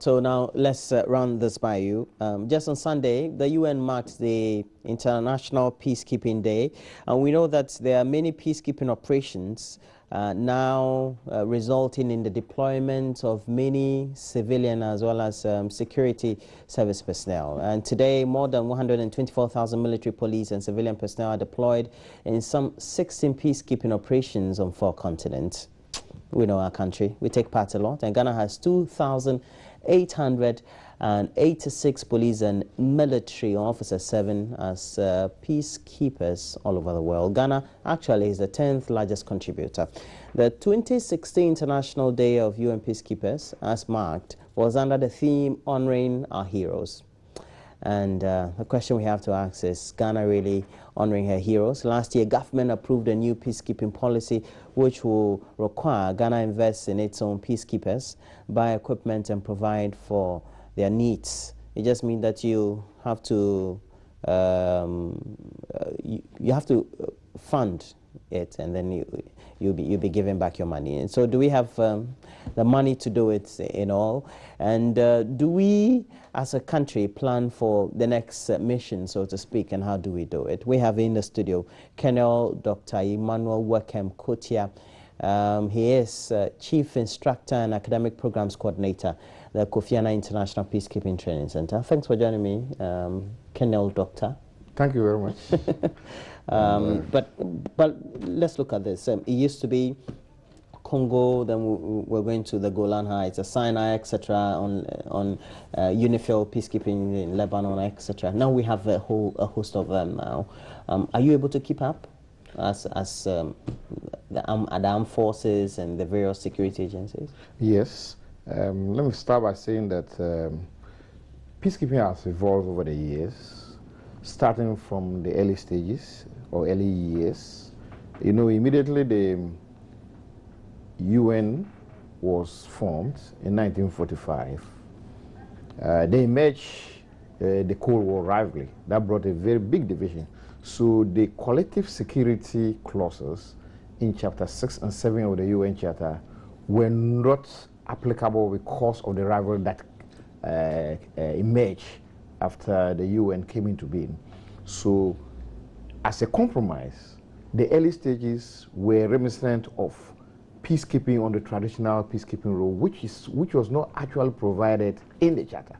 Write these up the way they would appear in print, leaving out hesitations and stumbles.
So now let's run this by you. Just on Sunday, the UN marked the International Peacekeeping Day, and we know that there are many peacekeeping operations now resulting in the deployment of many civilian as well as security service personnel. And today, more than 124,000 military, police and civilian personnel are deployed in some 16 peacekeeping operations on 4 continents. We know our country. We take part a lot. And Ghana has 2,886 police and military officers serving as peacekeepers all over the world. Ghana actually is the 10th largest contributor. The 2016 International Day of UN Peacekeepers, as marked, was under the theme Honoring Our Heroes. And the question we have to ask is Ghana really honoring her heroes? Last year, government approved a new peacekeeping policy which will require Ghana invest in its own peacekeepers, buy equipment and provide for their needs. It just means that you have to fund it, and then you'll be giving back your money. And so do we have the money to do it in all? And do we, as a country, plan for the next mission, so to speak, and how do we do it? We have in the studio Colonel Dr. Emmanuel Wekem Kotia. He is Chief Instructor and Academic Programs Coordinator, the Kofi Annan International Peacekeeping Training Center. Thanks for joining me, Colonel Doctor. Thank you very much. But let's look at this. It used to be Congo, then we're going to the Golan Heights, Sinai, etc. on UNIFIL peacekeeping in Lebanon, etc. Now we have a host of them now. Are you able to keep up as the armed forces and the various security agencies? Yes. Let me start by saying that peacekeeping has evolved over the years, starting from the early stages or early years. You know, immediately the UN was formed in 1945. They emerged the Cold War rivalry. That brought a very big division. So the collective security clauses in Chapter 6 and 7 of the UN Charter were not applicable because of the rivalry that emerged after the UN came into being. So as a compromise, the early stages were reminiscent of peacekeeping on the traditional peacekeeping rule, which was not actually provided in the Charter.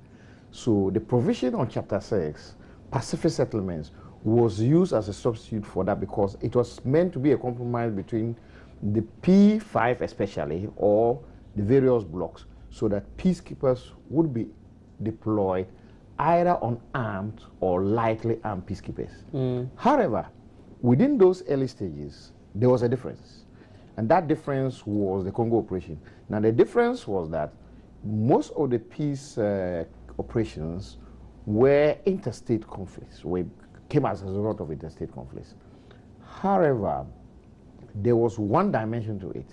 So the provision on Chapter 6, Pacific settlements, was used as a substitute for that because it was meant to be a compromise between the P5 especially, or the various blocks, so that peacekeepers would be deployed either unarmed or lightly armed peacekeepers. However, within those early stages, there was a difference. And that difference was the Congo operation. Now, the difference was that most of the peace operations were interstate conflicts, came as a result of interstate conflicts. However, there was one dimension to it.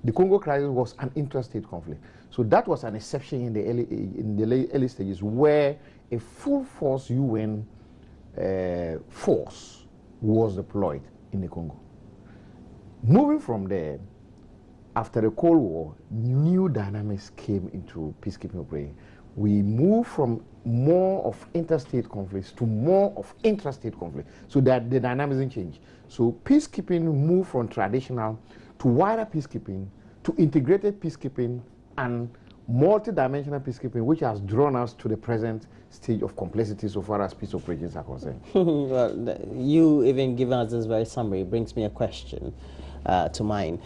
The Congo crisis was an interstate conflict. So that was an exception in the early stages, where a full force UN force was deployed in the Congo. Moving from there, after the Cold War, new dynamics came into peacekeeping operations. We moved from more of interstate conflicts to more of intrastate conflict, so that the dynamism changed. So peacekeeping moved from traditional to wider peacekeeping, to integrated peacekeeping, and multi-dimensional peacekeeping, which has drawn us to the present stage of complexity so far as peace operations are concerned. Well, you even giving us this very summary brings me a question to mind.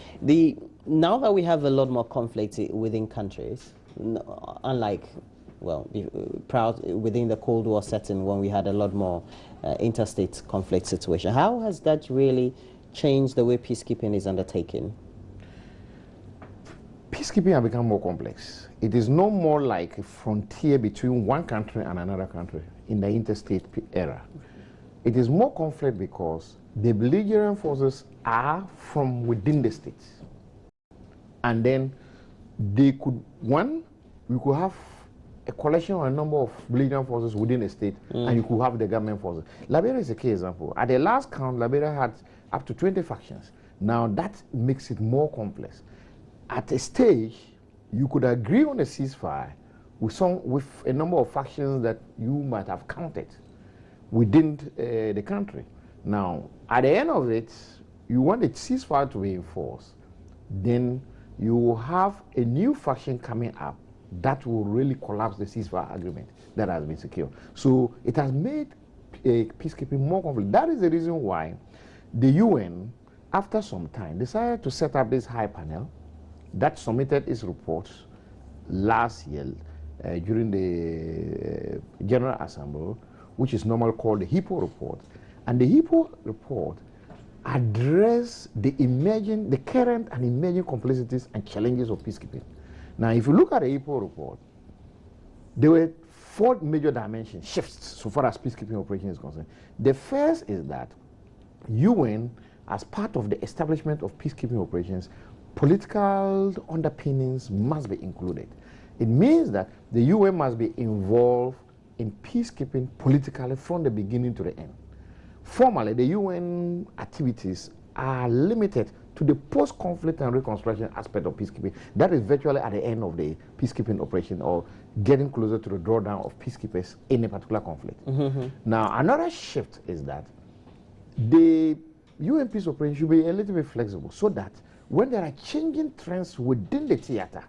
Now that we have a lot more conflict within countries, unlike, well, within the Cold War setting when we had a lot more interstate conflict situation, how has that really changed the way peacekeeping is undertaken? Peacekeeping has become more complex. It is no more like a frontier between one country and another country in the interstate era. It is more conflict because the belligerent forces are from within the states. And then we could have a collection or a number of belligerent forces within a state, and you could have the government forces. Liberia is a key example. At the last count, Liberia had up to 20 factions. Now that makes it more complex. At a stage, you could agree on a ceasefire, with a number of factions that you might have counted within the country. Now, at the end of it, you want a ceasefire to be enforced, then you will have a new faction coming up that will really collapse the ceasefire agreement that has been secured. So it has made peacekeeping more conflict. That is the reason why the UN, after some time, decided to set up this high panel that submitted its reports last year during the General Assembly, which is normally called the HIPPO report. And the HIPPO report addressed the current and emerging complexities and challenges of peacekeeping. Now, if you look at the HIPPO report, there were 4 major dimensions, shifts, so far as peacekeeping operation is concerned. The first is that UN, as part of the establishment of peacekeeping operations, political underpinnings must be included. It means that the UN must be involved in peacekeeping politically from the beginning to the end. Formally, the UN activities are limited to the post-conflict and reconstruction aspect of peacekeeping. That is virtually at the end of the peacekeeping operation, or getting closer to the drawdown of peacekeepers in a particular conflict. Now, another shift is that the UN peace operation should be a little bit flexible, so that when there are changing trends within the theater,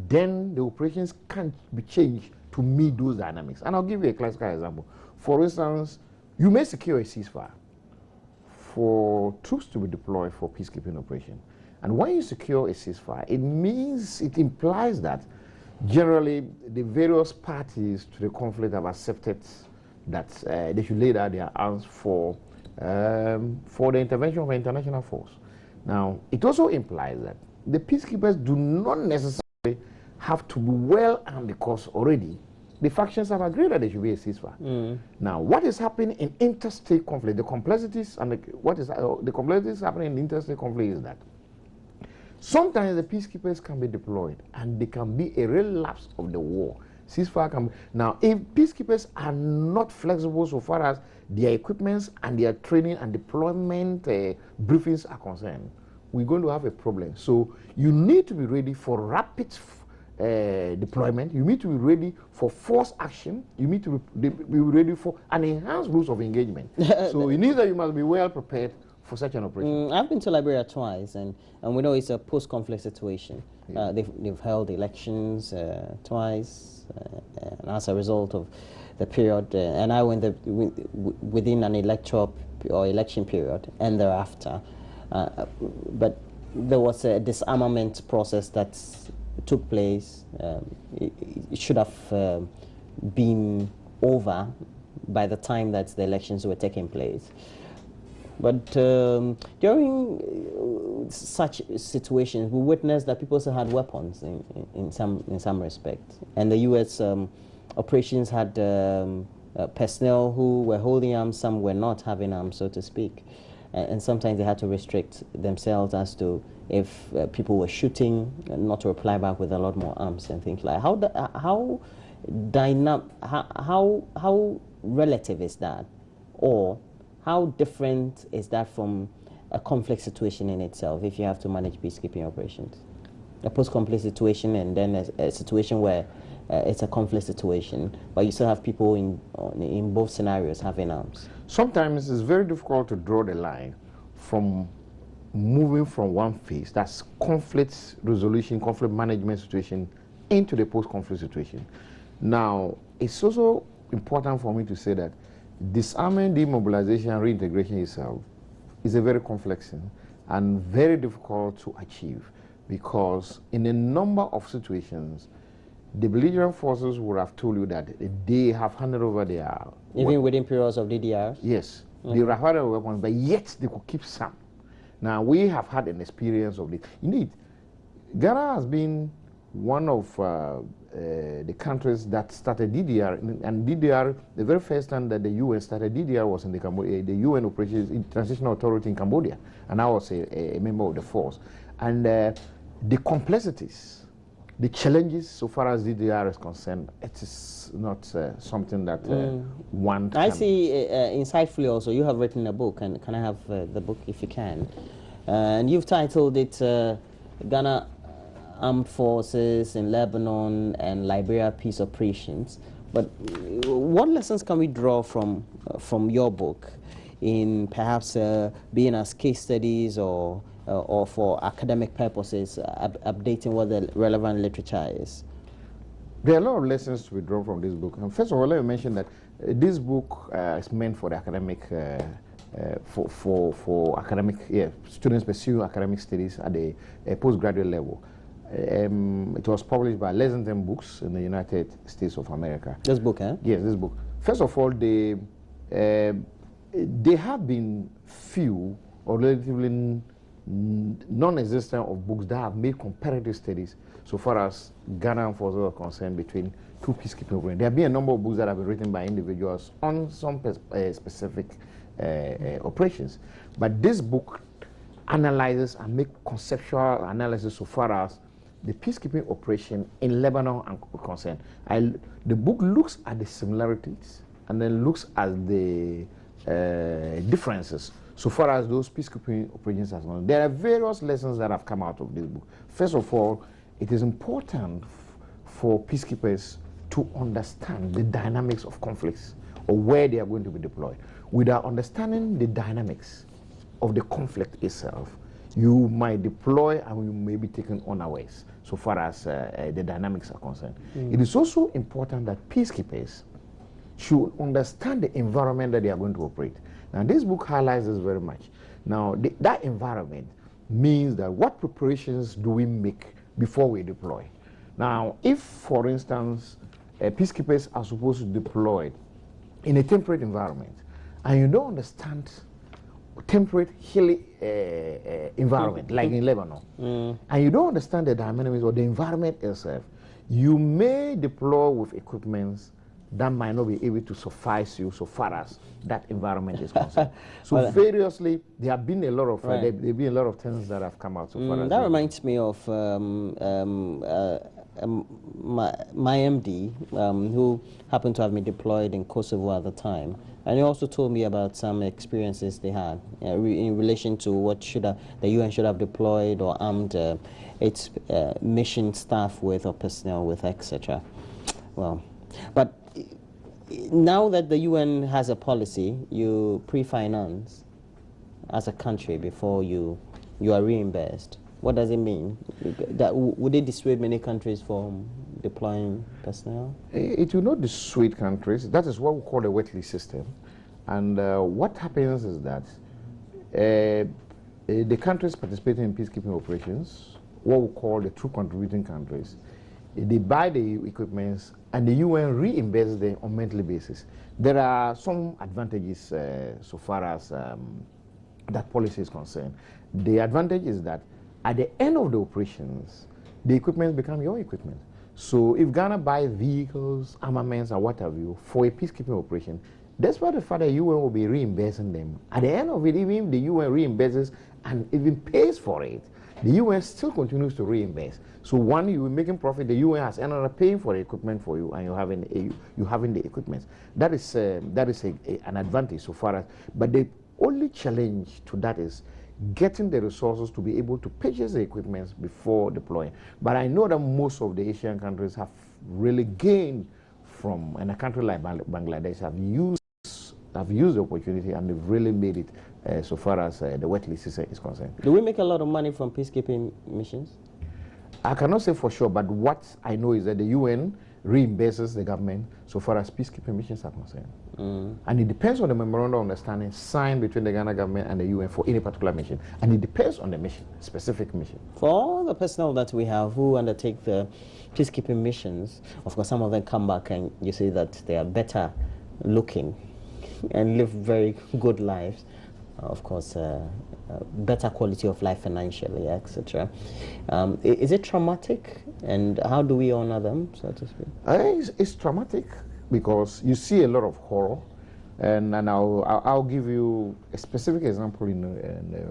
then the operations can be changed to meet those dynamics. And I'll give you a classical example. For instance, you may secure a ceasefire for troops to be deployed for peacekeeping operation. And when you secure a ceasefire, it implies that generally the various parties to the conflict have accepted that they should lay down their arms for the intervention of an international force. Now, it also implies that the peacekeepers do not necessarily have to be well armed, because already the factions have agreed that there should be a ceasefire. Now, what is happening in interstate conflict, the complexities and the complexities happening in interstate conflict is that sometimes the peacekeepers can be deployed and they can be a relapse of the war. Ceasefire can be. Now, if peacekeepers are not flexible so far as their equipments and their training and deployment briefings are concerned, we're going to have a problem. So you need to be ready for rapid deployment. You need to be ready for force action. You need to be ready for an enhanced rules of engagement. So it means that you must be well prepared for such an operation. I've been to Liberia twice, and we know it's a post-conflict situation. Yeah. They've held elections twice, and as a result of the period, and I went within an electoral or election period and thereafter. But there was a disarmament process that took place. It should have been over by the time that the elections were taking place. But during such situations, we witnessed that people still had weapons in some respect, and the U.S. Operations had personnel who were holding arms, some were not having arms, so to speak, and sometimes they had to restrict themselves as to if people were shooting, not to reply back with a lot more arms and things like that. How relative is that, or how different is that from a conflict situation in itself if you have to manage peacekeeping operations? A post-conflict situation and then a situation where it's a conflict situation, but you still have people in both scenarios having arms. Sometimes it's very difficult to draw the line from moving from one phase, that's conflict resolution, conflict management situation, into the post-conflict situation. Now, it's also important for me to say that disarming, demobilization, and reintegration itself is a very complex thing and very difficult to achieve, because in a number of situations, the belligerent forces would have told you that they have handed over their... Even within periods of DDR? Yes. They have handed over weapons, but yet they could keep some. Now, we have had an experience of this. Indeed, Ghana has been one of the countries that started DDR, and DDR, the very first time that the UN started DDR was in the UN Operations Transitional Authority in Cambodia, and I was a member of the force. And the complexities, the challenges so far as DDR is concerned, it is not something that one can... I see insightfully also, you have written a book, and can I have the book if you can? And you've titled it Ghana armed forces in Lebanon and Liberia peace operations. But what lessons can we draw from your book in perhaps being as case studies or for academic purposes, updating what the relevant literature is? There are a lot of lessons to be drawn from this book. And first of all, let me mention that this book is meant for the academic, for academic, students pursuing academic studies at the postgraduate level. It was published by Lexington Books in the United States of America. This book, eh? Yes, this book. First of all, there have been few or relatively non-existent of books that have made comparative studies so far as Ghana forces are concerned between two peacekeeping operations. There have been a number of books that have been written by individuals on some specific operations, but this book analyzes and makes conceptual analysis so far as the peacekeeping operation in Lebanon are concerned. The book looks at the similarities and then looks at the differences so far as those peacekeeping operations are concerned. There are various lessons that have come out of this book. First of all, it is important for peacekeepers to understand the dynamics of conflicts or where they are going to be deployed. Without understanding the dynamics of the conflict itself, you might deploy and you may be taken unawares so far as the dynamics are concerned. It is also important that peacekeepers should understand the environment that they are going to operate. Now, this book highlights this very much. Now, that environment means that what preparations do we make before we deploy? Now, if, for instance, peacekeepers are supposed to deploy in a temperate environment, and you don't understand temperate, hilly environment, like in Lebanon, and you don't understand the dynamics or the environment itself, you may deploy with equipments that might not be able to suffice you so far as that environment is concerned. So well, variously, there have been a lot of there have been a lot of things that have come out so far. That reminds me of my MD, who happened to have been deployed in Kosovo at the time, and he also told me about some experiences they had in relation to what the UN should have deployed or armed its mission staff with or personnel with, etc. Well, but now that the UN has a policy, you pre-finance as a country before you are reimbursed. What does it mean? Would it dissuade many countries from deploying personnel? It will not dissuade countries. That is what we call the wet lease system. And what happens is that the countries participating in peacekeeping operations, what we call the true contributing countries, they buy the equipments and the UN reimburses them on a monthly basis. There are some advantages so far as that policy is concerned. The advantage is that at the end of the operations, the equipment become your equipment. So if Ghana buys vehicles, armaments, and what have you for a peacekeeping operation, despite the fact that the UN will be reimbursing them, at the end of it, even if the UN reimburses and even pays for it, the UN still continues to reimburse. So one, you are making profit, the UN has another paying for the equipment for you, and you're having the equipment. That is an advantage so far as, but the only challenge to that is getting the resources to be able to purchase the equipment before deploying. But I know that most of the Asian countries have really gained from, and a country like Bangladesh have used the opportunity and they've really made it so far as the wet lease system is concerned. Do we make a lot of money from peacekeeping missions? I cannot say for sure, but what I know is that the UN reimburses the government so far as peacekeeping missions are concerned. And it depends on the memorandum of understanding signed between the Ghana government and the UN for any particular mission. And it depends on the mission, specific mission. For all the personnel that we have who undertake the peacekeeping missions, of course some of them come back and you see that they are better looking and live very good lives. Of course, better quality of life financially, etc. Is it traumatic, and how do we honor them, so to speak? It's traumatic because you see a lot of horror, and I'll give you a specific example in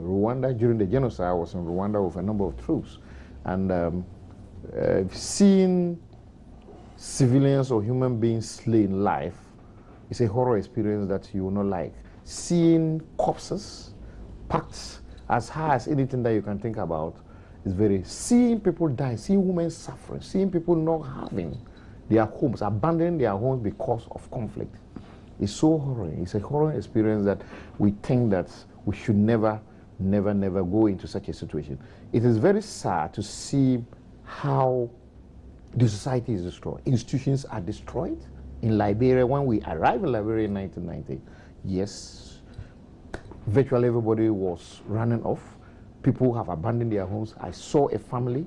Rwanda. During the genocide, I was in Rwanda with a number of troops, and seeing civilians or human beings slain live is a horror experience that you will not like. Seeing corpses packed as high as anything that you can think about is very, seeing people die, seeing women suffering, seeing people not having their homes, abandoning their homes because of conflict. It's so horrible. It's a horrible experience that we think that we should never go into such a situation. It is very sad to see how the society is destroyed. Institutions are destroyed. In Liberia, when we arrived in Liberia in 1990, yes, virtually everybody was running off. People have abandoned their homes. I saw a family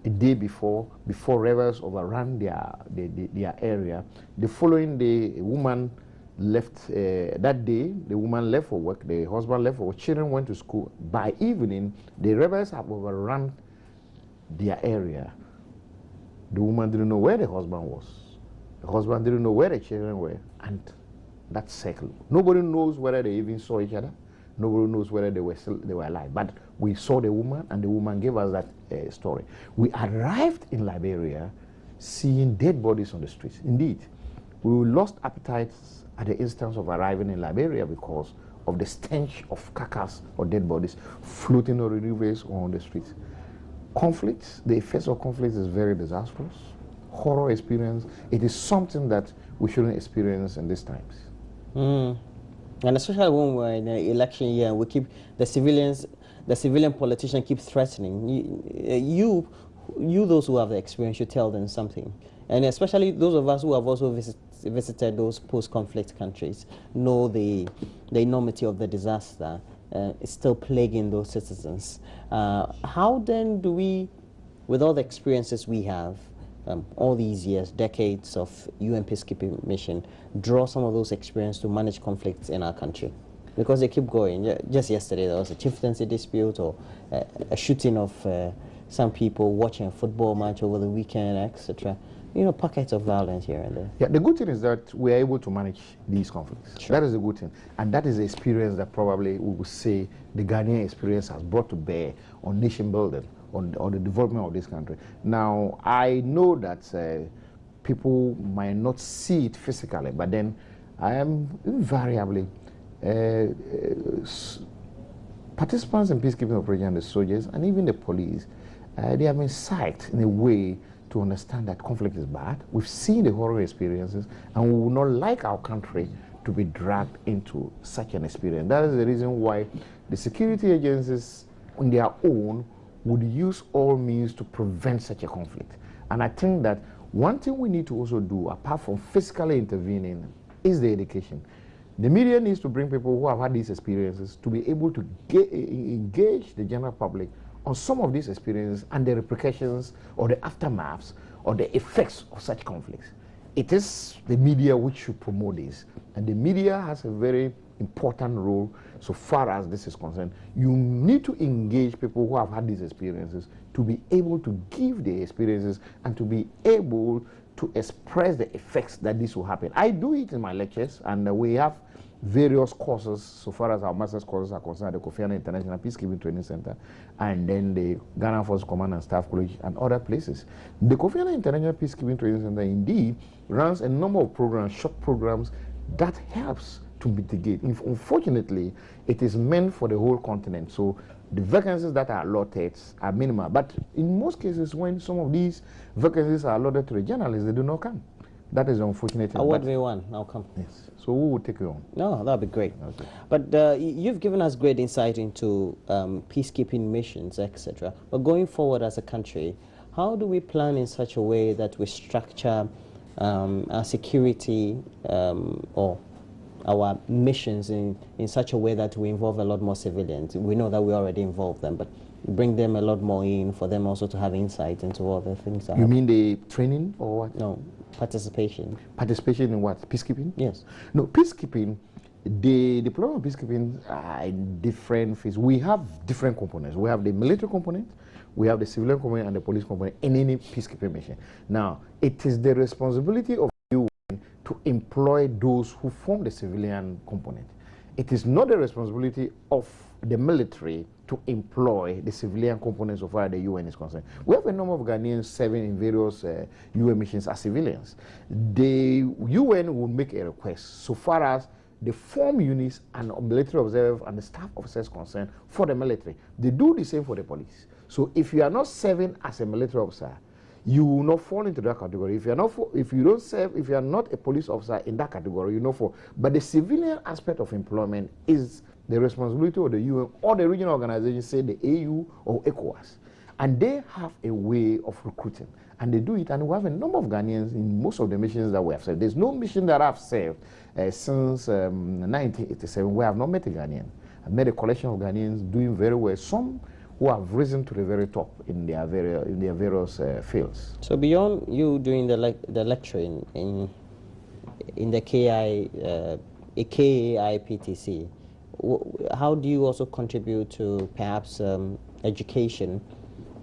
a day before rebels overran their area. The following day, a woman left. That day, the woman left for work. The husband left for work. Children went to school. By evening, the rebels have overrun their area. The woman didn't know where the husband was. The husband didn't know where the children were, and that circle. Nobody knows whether they even saw each other. Nobody knows whether they were alive. But we saw the woman, and the woman gave us that story. We arrived in Liberia seeing dead bodies on the streets. Indeed, we lost appetites at the instance of arriving in Liberia because of the stench of carcass or dead bodies floating on the rivers or on the streets. Conflicts, the effects of conflicts is very disastrous. Horror experience. It is something that we shouldn't experience in these times. And especially when we're in an election year, we keep the civilian politician keep threatening. You those who have the experience, should tell them something. And especially those of us who have also visited those post-conflict countries know the enormity of the disaster. Is still plaguing those citizens. How then do we, with all the experiences we have, all these years, decades of UN peacekeeping mission, draw some of those experiences to manage conflicts in our country? Because they keep going. Just yesterday there was a chieftaincy dispute, or a shooting of some people watching a football match over the weekend, etc. You know, pockets of violence here and there. Yeah, the good thing is that we are able to manage these conflicts. Sure. That is a good thing. And that is the experience that probably we would say the Ghanaian experience has brought to bear on nation building, on the development of this country. Now, I know that people might not see it physically, but then I am invariably participants in peacekeeping operations, the soldiers, and even the police, they have been psyched in a way to understand that conflict is bad. We've seen the horror experiences, and we would not like our country to be dragged into such an experience. That is the reason why the security agencies on their own would use all means to prevent such a conflict. And I think that one thing we need to also do, apart from physically intervening, is the education. The media needs to bring people who have had these experiences to be able to engage the general public on some of these experiences and the repercussions or the aftermaths or the effects of such conflicts. It is the media which should promote this, and the media has a very important role so far as this is concerned. You need to engage people who have had these experiences to be able to give the experiences and to be able to express the effects that this will happen. I do it in my lectures, and we have various courses so far as our master's courses are concerned, the Kofi Annan International Peacekeeping Training Center, and then the Ghana Force Command and Staff College and other places. The Kofi Annan International Peacekeeping Training Center indeed runs a number of programs, short programs, that helps to mitigate. Unfortunately, it is meant for the whole continent, so the vacancies that are allotted are minimal. But in most cases, when some of these vacancies are allotted to the journalists, they do not come. That is unfortunate. What we want, I'll come. Yes. So who will take you on? No, that'd be great. Okay. But you've given us great insight into peacekeeping missions, etc. But going forward as a country, how do we plan in such a way that we structure our security or our missions in such a way that we involve a lot more civilians? We know that we already involve them, but bring them a lot more in for them also to have insight into all the things that You mean the training or what? No, participation. Participation in what? Peacekeeping? Yes. No, peacekeeping, the deployment of peacekeeping are in different phases. We have different components. We have the military component, we have the civilian component, and the police component in any peacekeeping mission. Now, it is the responsibility of you to employ those who form the civilian component. It is not the responsibility of the military to employ the civilian components of where the UN is concerned. We have a number of Ghanaians serving in various UN missions as civilians. The UN will make a request so far as the form units and military observers and the staff officers concerned for the military. They do the same for the police. So if you are not serving as a military officer, you will not fall into that category. If you are not, if you don't serve, if you are not a police officer in that category, you know for. But the civilian aspect of employment is the responsibility of the UN or the regional organizations, say the AU or ECOWAS, and they have a way of recruiting, and they do it. And we have a number of Ghanaians in most of the missions that we have served. There's no mission that I've served since 1987 where I've not met a Ghanaian. I've met a collection of Ghanaians doing very well. Some who have risen to the very top in their various fields. So beyond you doing the lecturing in the KAIPTC, how do you also contribute to perhaps education,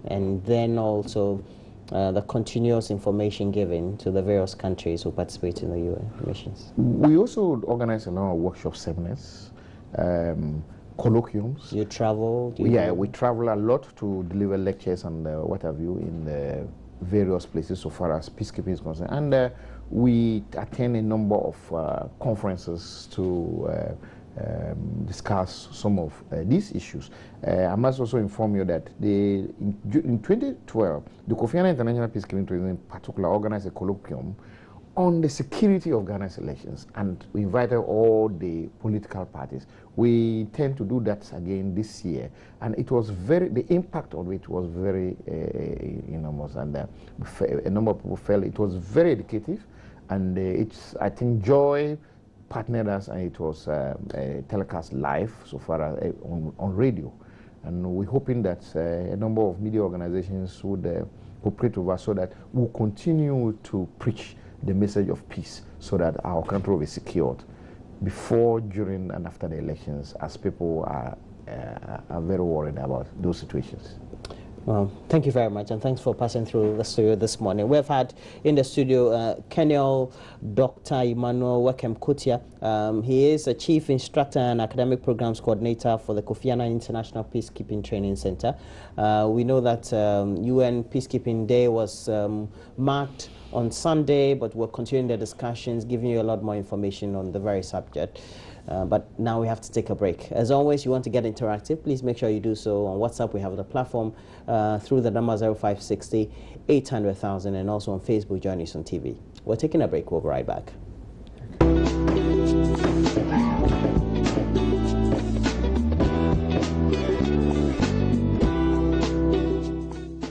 and then also the continuous information given to the various countries who participate in the UN missions? We also organize a number of workshop seminars, colloquiums. You travel? We travel a lot to deliver lectures and what have you in the various places so far as peacekeeping is concerned. And we attend a number of conferences to discuss some of these issues. I must also inform you that in 2012, the Kofi Annan International Peacekeeping Training in particular organized a colloquium on the security of Ghana's elections, and we invited all the political parties. We intend to do that again this year, and it was the impact of it was very enormous, and a number of people felt it was very educative, and I think Joy partnered us, and it was telecast live so far as on radio, and we're hoping that a number of media organizations would cooperate with us so that we'll continue to preach the message of peace so that our country will be secured before, during, and after the elections, as people are very worried about those situations. Well, thank you very much, and thanks for passing through the studio this morning. We've had in the studio Colonel Dr. Emmanuel Wekem Kutia. He is a Chief Instructor and Academic Programs Coordinator for the Kofi Annan International Peacekeeping Training Center. We know that UN Peacekeeping Day was marked on Sunday, but we're continuing the discussions, giving you a lot more information on the very subject. But now we have to take a break. As always, you want to get interactive, please make sure you do so on WhatsApp. We have the platform through the number 0560 800,000, and also on Facebook, join us on TV. We're taking a break. We'll be right back.